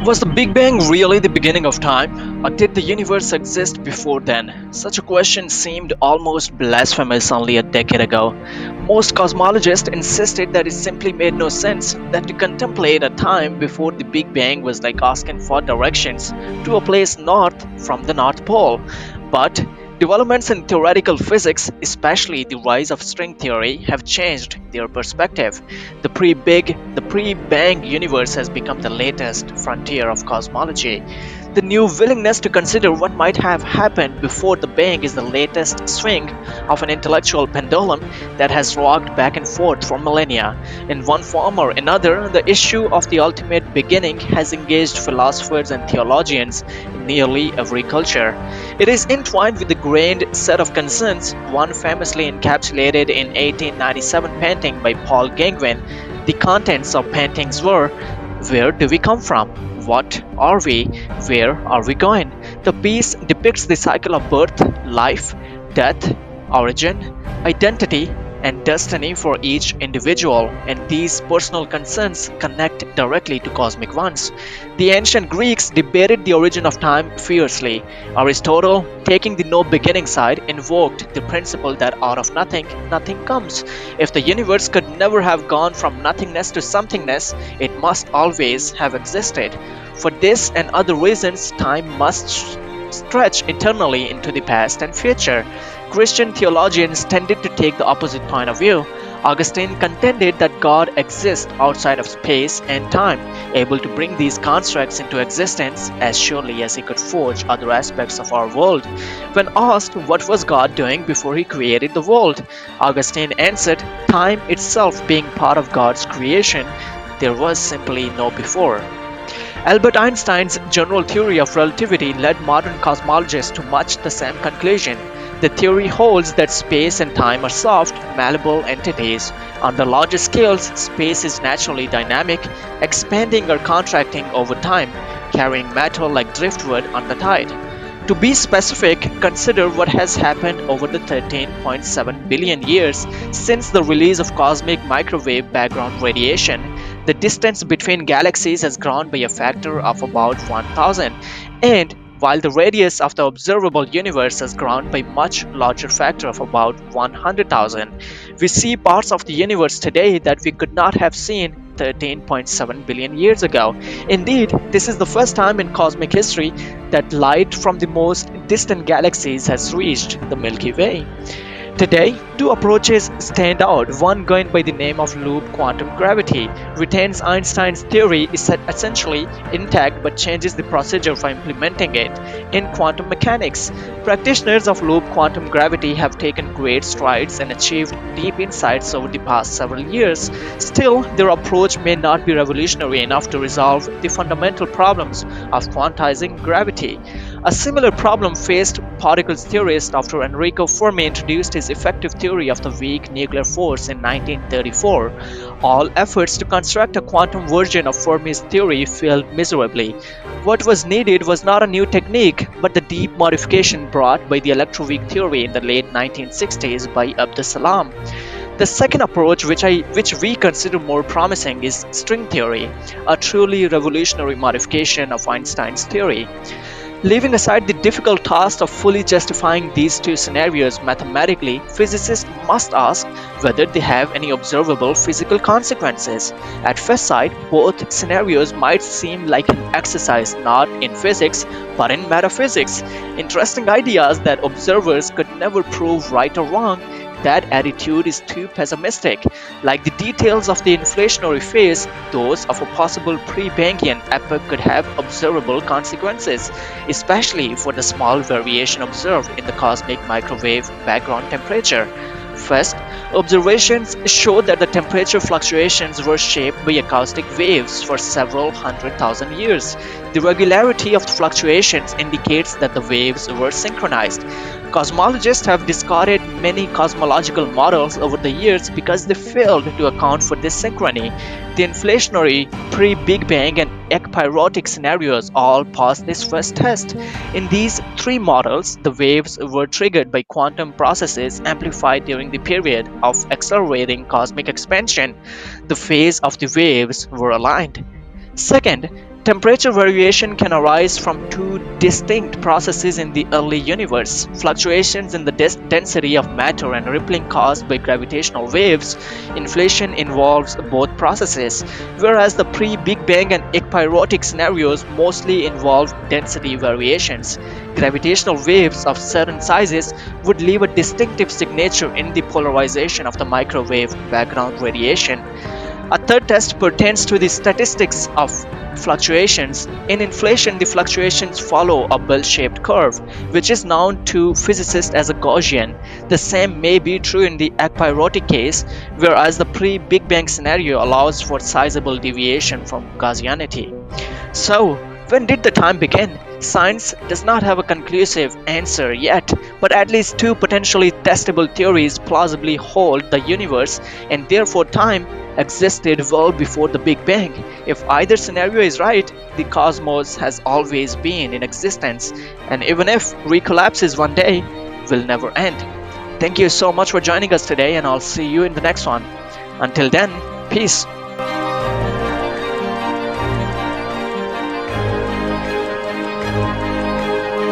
Was the Big Bang really the beginning of time, or did the universe exist before then? Such a question seemed almost blasphemous only a decade ago. Most cosmologists insisted that it simply made no sense, that to contemplate a time before the Big Bang was like asking for directions to a place north from the North Pole. But developments in theoretical physics, especially the rise of string theory, have changed their perspective. The pre-Bang universe has become the latest frontier of cosmology. The new willingness to consider what might have happened before the Bang is the latest swing of an intellectual pendulum that has rocked back and forth for millennia. In one form or another, the issue of the ultimate beginning has engaged philosophers and theologians in nearly every culture. It is entwined with the grand set of concerns, one famously encapsulated in 1897 painting by Paul Gauguin. The contents of paintings were: where do we come from? What are we? Where are we going? The piece depicts the cycle of birth, life, death, origin, identity, and destiny for each individual, and these personal concerns connect directly to cosmic ones. The ancient Greeks debated the origin of time fiercely. Aristotle, taking the no beginning side, invoked the principle that out of nothing, nothing comes. If the universe could never have gone from nothingness to somethingness, it must always have existed. For this and other reasons, time must stretch eternally into the past and future. Christian theologians tended to take the opposite point of view. Augustine contended that God exists outside of space and time, able to bring these constructs into existence as surely as he could forge other aspects of our world. When asked what was God doing before he created the world, Augustine answered, time itself being part of God's creation, there was simply no before. Albert Einstein's general theory of relativity led modern cosmologists to much the same conclusion. The theory holds that space and time are soft, malleable entities. On the larger scales, space is naturally dynamic, expanding or contracting over time, carrying matter like driftwood on the tide. To be specific, consider what has happened over the 13.7 billion years since the release of cosmic microwave background radiation. The distance between galaxies has grown by a factor of about 1000, and while the radius of the observable universe has grown by much larger factor of about 100,000, we see parts of the universe today that we could not have seen 13.7 billion years ago. Indeed, this is the first time in cosmic history that light from the most distant galaxies has reached the Milky Way. Today, two approaches stand out. One, going by the name of loop quantum gravity, retains Einstein's theory is essentially intact but changes the procedure for implementing it. In quantum mechanics, practitioners of loop quantum gravity have taken great strides and achieved deep insights over the past several years. Still, their approach may not be revolutionary enough to resolve the fundamental problems of quantizing gravity. A similar problem faced particles theorists after Enrico Fermi introduced his effective theory of the weak nuclear force in 1934. All efforts to construct a quantum version of Fermi's theory failed miserably. What was needed was not a new technique, but the deep modification brought by the electroweak theory in the late 1960s by Abdus Salam. The second approach, which we consider more promising, is string theory, a truly revolutionary modification of Einstein's theory. Leaving aside the difficult task of fully justifying these two scenarios mathematically, physicists must ask whether they have any observable physical consequences. At first sight, both scenarios might seem like an exercise not in physics but in metaphysics. Interesting ideas that observers could never prove right or wrong. That attitude is too pessimistic. Like the details of the inflationary phase, those of a possible pre-Bangian epoch could have observable consequences, especially for the small variation observed in the cosmic microwave background temperature. First, observations showed that the temperature fluctuations were shaped by acoustic waves for several 100,000 years. The regularity of the fluctuations indicates that the waves were synchronized. Cosmologists have discarded many cosmological models over the years because they failed to account for this synchrony. The inflationary, pre-Big Bang, and ekpyrotic scenarios all passed this first test. In these three models, the waves were triggered by quantum processes amplified during the period of accelerating cosmic expansion. The phase of the waves were aligned. Second, Temperature variation can arise from two distinct processes in the early universe: fluctuations in the density of matter and rippling caused by gravitational waves. Inflation involves both processes, whereas the pre-Big Bang and ekpyrotic scenarios mostly involve density variations. Gravitational waves of certain sizes would leave a distinctive signature in the polarization of the microwave background radiation. A third test pertains to the statistics of fluctuations. In inflation, the fluctuations follow a bell-shaped curve, which is known to physicists as a Gaussian. The same may be true in the ekpyrotic case, whereas the pre-Big Bang scenario allows for sizable deviation from Gaussianity. So, when did the time begin? Science does not have a conclusive answer yet, but at least two potentially testable theories plausibly hold the universe and therefore time existed well before the Big Bang. If either scenario is right, the cosmos has always been in existence, and even if recollapses one day, will never end. Thank you so much for joining us today, and I'll see you in the next one. Until then, peace.